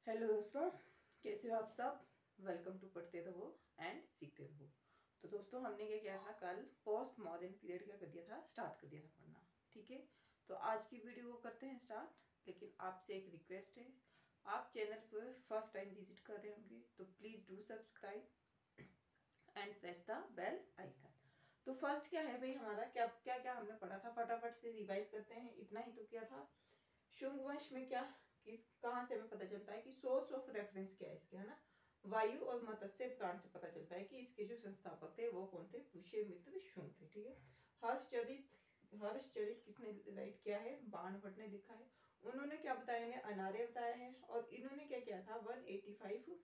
Hello दोस्तों, कैसे हो आप सब। वेलकम टू पढ़ते रहो एंड सीखते रहो। तो दोस्तों, हमने क्या किया था, कल पोस्ट मॉडर्न पीरियड क्या कर दिया था, स्टार्ट कर दिया था पढ़ना। ठीक है, तो आज की वीडियो को करते हैं स्टार्ट। लेकिन आपसे एक रिक्वेस्ट है, आप चैनल पर फर्स्ट टाइम विजिट कर रहे होंगे तो please do subscribe and press the bell icon. तो फर्स्ट क्या है भाई, हमारा क्या क्या क्या हमने पढ़ा था, फटाफट से रिवाइज करते हैं। इतना ही तो क्या था, शुंग वंश में क्या किस कहाँ से हमें पता चलता है कि सोर्स ऑफ रेफरेंस क्या है इसके, है ना। वायु और मत्स्य पुराण से पता चलता है कि इसके जो संस्थापक थे वो कौन थे, पुष्यमित्र शुंग थे। ठीक है, हर्षचरित किसने राइट किया है, बाणभट्ट ने लिखा है। उन्होंने क्या बताया, इन्हें अनार्य बताया है। और इन्होंने क्या किया था, 185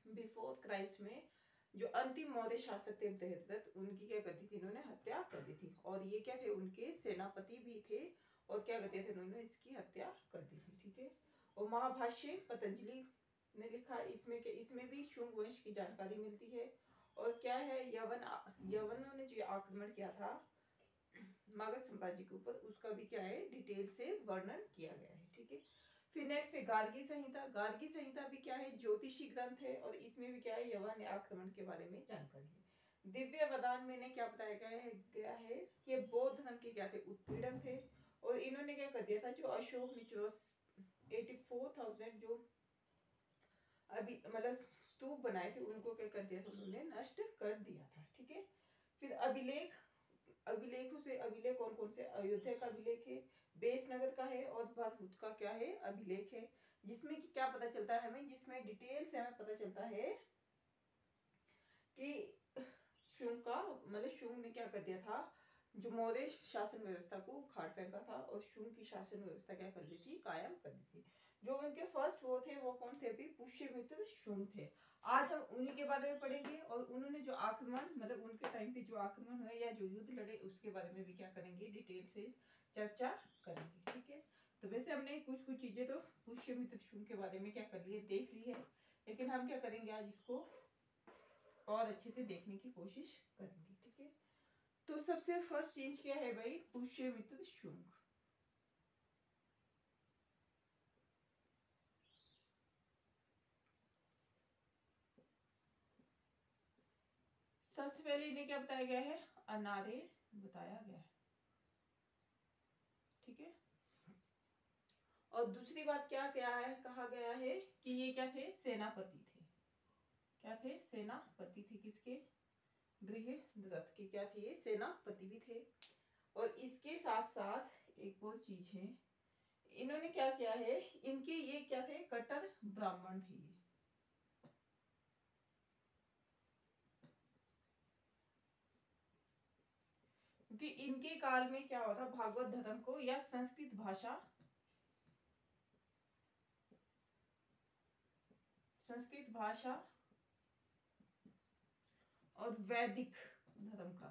बिफोर क्राइस्ट में जो अंतिम मौर्य शासक थे देवदत्त, उनकी क्या कर दी थी, इन्होंने हत्या कर दी थी। और ये क्या थे, उनके सेनापति भी थे। और क्या करते थे, उन्होंने इसकी हत्या कर दी थी। ठीक है, और महाभाष्य पतंजलि ने लिखा, इसमें भी शुंग वंश की जानकारी मिलती है। और क्या है, यवनों ने जो आक्रमण किया था मगध साम्राज्य के ऊपर, उसका भी क्या है, डिटेल से वर्णन किया गया है। ठीक है, फिर नेक्स्ट है गार्गी संहिता। गार्गी संहिता भी क्या है, ज्योतिषी ग्रंथ है। और इसमें भी क्या है, यवन आक्रमण के बारे में जानकारी है। दिव्य वदान में ने क्या बताया गया है कि बौद्ध धर्म के क्या थे, उत्पीड़न थे। और इन्होंने क्या कर दिया था, जो अशोक ने जो 84,000 जो अभी मतलब स्तूप बनाए थे, उनको क्या कर दिया था, उन्होंने नष्ट कर दिया था। ठीक है, फिर अभिलेखों से अभिलेख कौन कौन से, अयोध्या का अभिलेख है, बेसनगर का है, और भरहुत का क्या है, अभिलेख है। जिसमें कि क्या पता चलता है हमें, जिसमें डिटेल से हमें पता चलता है कि शुंग का मतलब शुंग ने क्या कर दिया था, जो मौर्य शासन व्यवस्था को उखाड़ फेंका था। और शुंग की शासन व्यवस्था क्या कर दी थी, कायम कर दी थी। जो उनके फर्स्ट वो थे, वो कौन थे, अभी पुष्यमित्र शुंग थे। आज हम उन्हीं के बारे में पढ़ेंगे। और उन्होंने जो आक्रमण मतलब उनके टाइम पे जो आक्रमण हुए या जो युद्ध लड़े, उसके बारे में भी क्या करेंगे, डिटेल से चर्चा करेंगे। ठीक है, तो वैसे हमने कुछ कुछ चीजें तो पुष्यमित्र शुंग के बारे में क्या कर ली है, देख ली है। लेकिन हम क्या करेंगे, आज इसको और अच्छे से देखने की कोशिश करेंगे। ठीक है, तो सबसे फर्स्ट चेंज क्या है भाई, पुष्यमित्र शुंग। सबसे पहले इन्हें क्या बताया गया है, अनार्य बताया गया है। ठीक है, और दूसरी बात क्या क्या है, कहा गया है कि ये क्या थे, सेनापति थे। क्या थे, सेनापति थे। किसके, बृहद्रथ के क्या थे, ये सेनापति भी थे। और इसके साथ साथ एक और चीज है, इन्होंने क्या किया है, इनके ये क्या थे, कट्टर ब्राह्मण थे ये। क्योंकि इनके काल में क्या हुआ था, भागवत धर्म को या संस्कृत भाषा, संस्कृत भाषा और वैदिक धर्म का,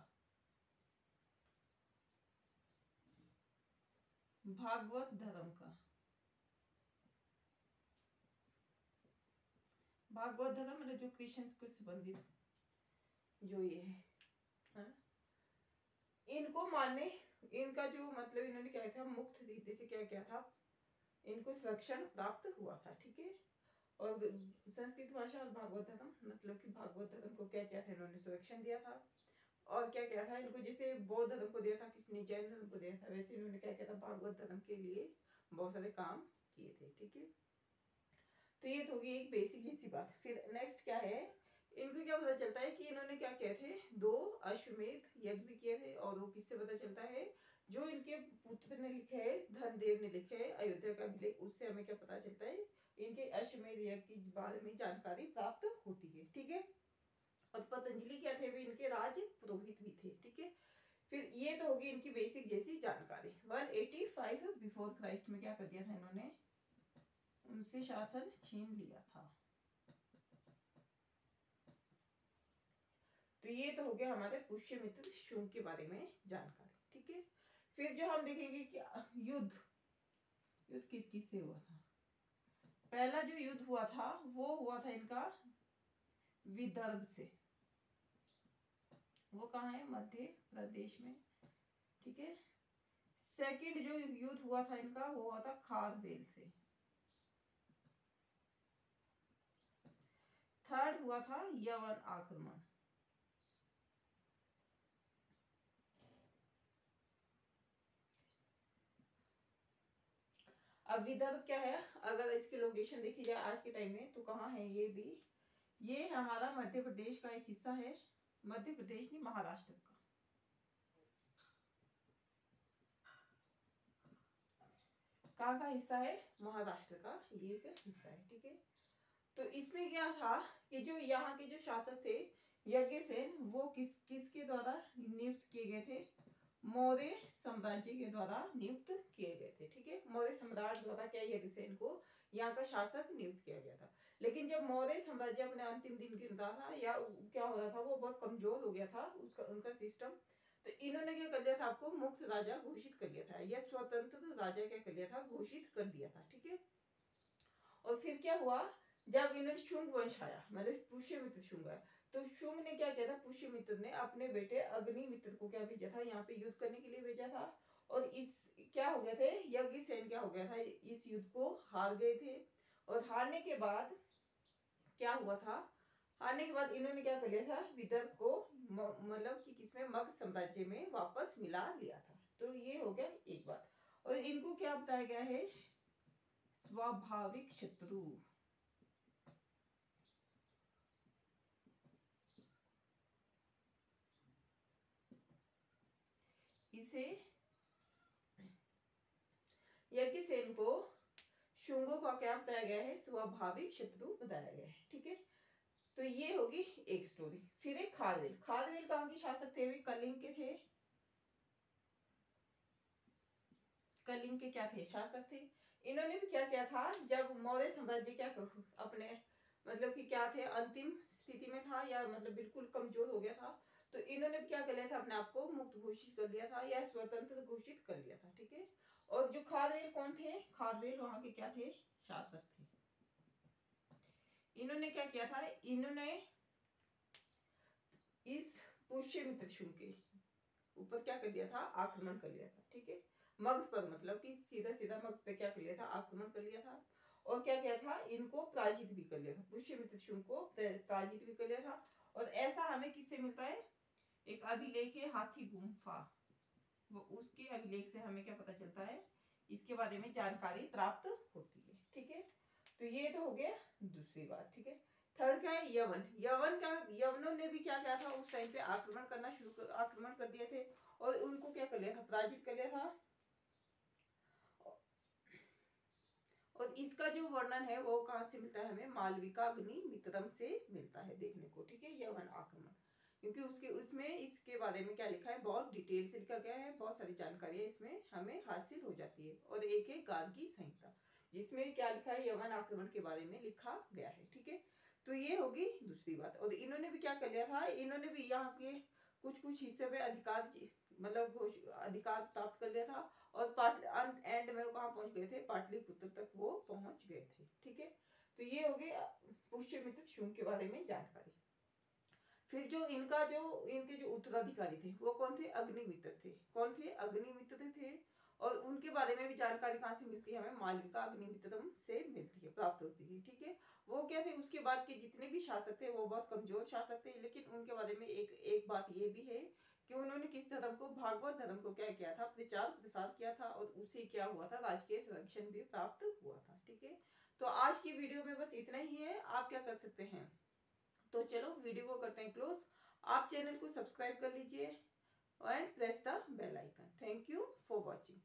भागवत धर्म का, भागवत धर्म मतलब जो क्रिश्चियन को संबंधित जो ये है ना? इनको मानने, इनका जो मतलब इन्होंने क्या था, मुक्त रीति से क्या क्या था, इनको संरक्षण प्राप्त हुआ था। ठीक है, और संस्कृत भाषा और भागवत धर्म मतलब कि भागवत धर्म को क्या क्या था, इन्होंने संरक्षण दिया था। और क्या क्या था इनको, जैसे बौद्ध धर्म को दिया था, किसने जैन धर्म को दिया था, वैसे इन्होंने क्या किया था, भागवत धर्म के लिए बहुत सारे काम किए थे। ठीक है, तो ये तो होगी एक बेसिक जैसी बात। फिर नेक्स्ट क्या है, इनको क्या पता चलता है कि इन्होंने क्या किए थे, 2 अश्वमेध यज्ञ भी किए थे। और वो किससे पता चलता है, जो इनके पुत्र ने लिखे है, धनदेव ने लिखे है अयोध्या का अभिलेख, उससे हमें क्या पता चलता है, इनके अश्वमेध यज्ञ के बारे में जानकारी प्राप्त होती है। ठीक है, और पतंजलि क्या थे, भी इनके राज पुरोहित भी थे। ठीक है, फिर ये तो होगी इनकी बेसिक जैसी जानकारी। 185 बिफोर क्राइस्ट में क्या कर दिया था इन्होंने, उनसे शासन छीन लिया था। तो ये तो हो गया हमारे पुष्यमित्र शुंग के बारे में जानकारी। ठीक है, फिर जो हम देखेंगे कि युद्ध युद्ध किस किस से हुआ था। पहला जो युद्ध हुआ था वो हुआ था इनका विदर्भ से। वो कहाँ है, मध्य प्रदेश में। ठीक है, सेकंड जो युद्ध हुआ था इनका, वो हुआ था खारवेल से। थर्ड हुआ था यवन आक्रमण। अब विदर्भ क्या है, अगर इसकी लोकेशन देखी जाए आज के टाइम में तो कहाँ है ये भी, ये हमारा मध्य प्रदेश का एक हिस्सा है, मध्य प्रदेश नहीं महाराष्ट्र का। कहाँ का हिस्सा है, महाराष्ट्र का ये एक हिस्सा है, ठीक है। तो इसमें क्या था कि जो यहाँ के जो शासक थे यज्ञसेन, वो किसके द्वारा नियुक्त किए गए थे, मौर्य साम्राज्य के द्वारा नियुक्त किए गए थे, ठीक है। मौर्य सम्राट द्वारा क्या यज्ञसेन को यहाँ का शासक नियुक्त किया गया था। लेकिन जब मौर्य साम्राज्य अपने अंतिम दिन गिरता था या क्या हो रहा था, वो बहुत कमजोर हो गया था उसका उनका सिस्टम, तो इन्होंने क्या कर दिया था, आपको मुक्त राजा घोषित कर दिया था, या स्वतंत्र राजा क्या कर दिया था, घोषित कर दिया था, ठीक है। और फिर क्या हुआ, जब इन्हें शुंग वंश आया, मतलब पुष्यमित्र शुंग आया, तो शुंग ने क्या किया था, पुष्यमित्र ने अपने बेटे अग्निमित्र को क्या भेजा था, यहाँ पे युद्ध करने के लिए भेजा था। और इस क्या हो गया थे, यज्ञसेन क्या हो गया था, इस युद्ध को हार गए थे। और हारने के बाद क्या हुआ था, हारने के बाद इन्होंने क्या कर लिया था, विदर्भ को मतलब कि किसमें, मगध साम्राज्य में वापस मिला लिया था। तो ये हो गया एक बात। और इनको क्या बताया गया है, स्वाभाविक शत्रु। इसे यज्ञसेन को शुंगों का क्या बताया गया है, स्वाभाविक शत्रु बताया गया है, ठीक है। तो ये होगी एक स्टोरी। फिर एक खारवेल। खारवेल कहाँ के शासक थे, वे कलिंग के थे, कलिंग के क्या थे, शासक थे। इन्होंने भी क्या किया था, जब मौर्य साम्राज्य क्या अपने मतलब कि क्या थे, अंतिम स्थिति में था या मतलब बिल्कुल कमजोर हो गया था, तो इन्होंने क्या कर लिया था, अपने आप को मुक्त घोषित कर लिया था या स्वतंत्र घोषित कर लिया था, ठीक है। और जो खारवेल कौन थे, खारवेल वहां के क्या थे, शासक थे। इन्होंने क्या किया था, इन्होंने इस पुष्यमित्र शुंग के ऊपर क्या कर दिया था, आक्रमण कर लिया था, ठीक है। मगध पर, मतलब कि सीधा सीधा मगध पे क्या कर लिया था, आक्रमण कर लिया था। और क्या किया था, इनको पराजित भी कर लिया था, पुष्यमित्र शुंग को पराजित भी कर लिया था। और ऐसा हमें किससे मिलता है, एक अभिलेख है हाथी गुम्फा, वो उसके अभिलेख से हमें क्या पता चलता है, इसके बारे में जानकारी प्राप्त होती है, ठीक है। तो ये तो हो गया दूसरी बात, ठीक है। थर्ड क्या है, यवन। यवन का, यवनों ने भी क्या किया था, उस टाइम पे आक्रमण करना आक्रमण कर दिए थे और उनको क्या कर लिया था, पराजित कर लिया था। और इसका जो वर्णन है वो कहाँ से मिलता है, हमें मालविका अग्नि मित्रम से मिलता है देखने को, ठीक है, यवन आक्रमण। क्योंकि उसके उसमें इसके बारे में क्या लिखा है, बहुत डिटेल से लिखा गया है, बहुत सारी जानकारियां इसमें हमें हासिल हो जाती है। और एक है गार्गी संहिता, जिसमें क्या लिखा है, यवन आक्रमण के बारे में लिखा गया है, ठीक है। तो ये होगी दूसरी बात। और इन्होंने भी क्या कर लिया था, इन्होंने भी यहाँ के कुछ कुछ हिस्से पे अधिकार मतलब अधिकार प्राप्त कर लिया था। और एंड में वो कहाँ पहुंच गए थे, पाटलिपुत्र तक वो पहुंच गए थे, ठीक है। तो ये हो गया पुष्यमित्र शुंग के बारे में जानकारी। फिर जो इनके जो उत्तराधिकारी थे वो कौन थे, अग्निमित्र थे। कौन थे, अग्निमित्र थे। और उनके बारे में भी जानकारी कहाँ से मिलती है, हमें मालविका अग्निमित्रम से मिलती है, प्राप्त होती है, ठीक है। वो क्या थे, उसके बाद के जितने भी शासक थे वो बहुत कमजोर शासक थे, लेकिन उनके बारे में एक बात ये भी है कि उन्होंने किस धर्म को, भागवत धर्म को क्या किया था, प्रचार प्रसार किया था। और उसे क्या हुआ था, राजकीय संरक्षण भी प्राप्त हुआ था, ठीक है। तो आज की वीडियो में बस इतना ही है। आप क्या कर सकते हैं, तो चलो वीडियो को करते हैं क्लोज। आप चैनल को सब्सक्राइब कर लीजिए and press the bell icon. Thank you for watching.